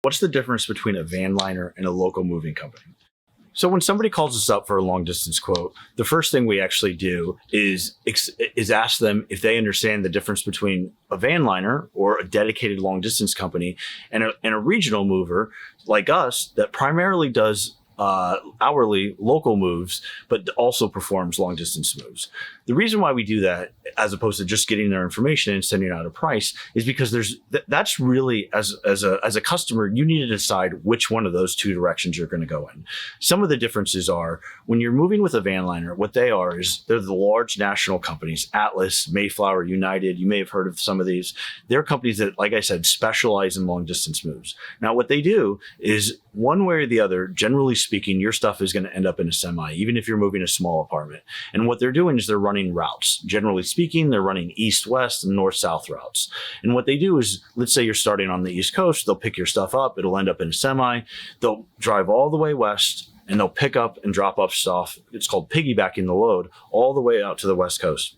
What's the difference between a Vanliner and a local moving company? So when somebody calls us up for a long distance quote, the first thing we actually do is ask them if they understand the difference between a Vanliner or a dedicated long distance company and a regional mover like us that primarily does hourly local moves, but also performs long distance moves. The reason why we do that, as opposed to just getting their information and sending out a price, is because that's really, as a customer, you need to decide which one of those two directions you're going to go in. Some of the differences are when you're moving with a Vanliner, what they are is they're the large national companies, Atlas, Mayflower, United. You may have heard of some of these. They're companies that, like I said, specialize in long distance moves. Now, what they do is one way or the other, generally speaking, your stuff is going to end up in a semi, even if you're moving a small apartment. And what they're doing is they're running routes. Generally speaking, they're running east-west and north-south routes. And what they do is, let's say you're starting on the East Coast, they'll pick your stuff up, it'll end up in a semi, they'll drive all the way west, and they'll pick up and drop off stuff. It's called piggybacking the load all the way out to the West Coast.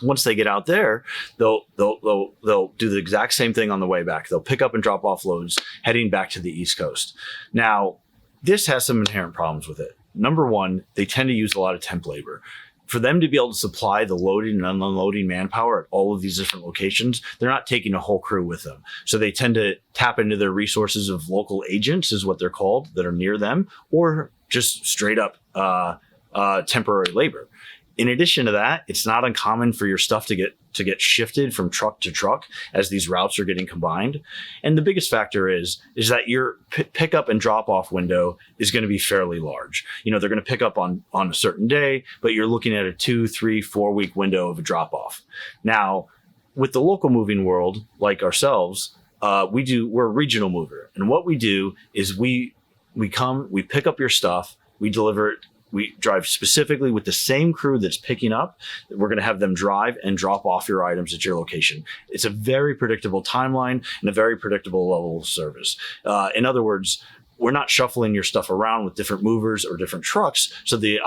Once they get out there, they'll do the exact same thing on the way back. They'll pick up and drop off loads heading back to the East Coast. Now, this has some inherent problems with it. Number one, they tend to use a lot of temp labor. For them to be able to supply the loading and unloading manpower at all of these different locations, they're not taking a whole crew with them. So they tend to tap into their resources of local agents, is what they're called, that are near them, or just straight up temporary labor. In addition to that, it's not uncommon for your stuff to get shifted from truck to truck as these routes are getting combined. And the biggest factor is that your pickup and drop off window is going to be fairly large. They're going to pick up on a certain day, but you're looking at a 2, 3, 4 week window of a drop off. Now, with the local moving world, like ourselves, we're a regional mover. And what we do is we pick up your stuff, we deliver it. We drive specifically with the same crew that's picking up. We're going to have them drive and drop off your items at your location. It's a very predictable timeline and a very predictable level of service. In other words, we're not shuffling your stuff around with different movers or different trucks. So the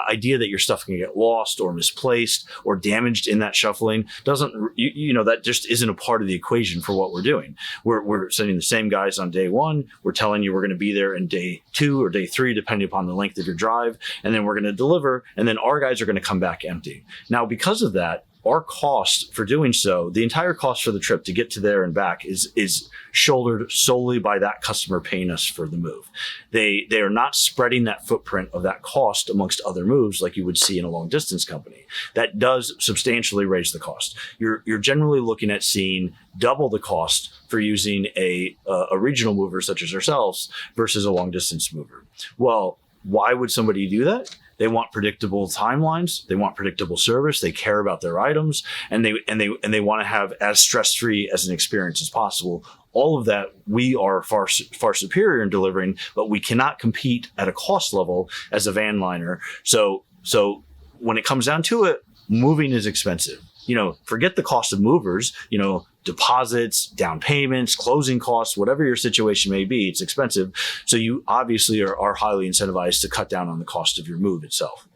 idea that your stuff can get lost or misplaced or damaged in that shuffling that just isn't a part of the equation for what we're doing. We're sending the same guys on day one. We're telling you we're going to be there in day 2 or day 3, depending upon the length of your drive. And then we're going to deliver. And then our guys are going to come back empty. Now, because of that, our cost for doing so, the entire cost for the trip to get to there and back is shouldered solely by that customer paying us for the move. They are not spreading that footprint of that cost amongst other moves like you would see in a long distance company. That does substantially raise the cost. You're generally looking at seeing double the cost for using a regional mover such as ourselves versus a long distance mover. Well, why would somebody do that? They want predictable timelines. They want predictable service. They care about their items, and they want to have as stress-free as an experience as possible. All of that we are far superior in delivering, but we cannot compete at a cost level as a Vanliner. So when it comes down to it, moving is expensive. Forget the cost of movers. Deposits, down payments, closing costs, whatever your situation may be, it's expensive. So you obviously are highly incentivized to cut down on the cost of your move itself.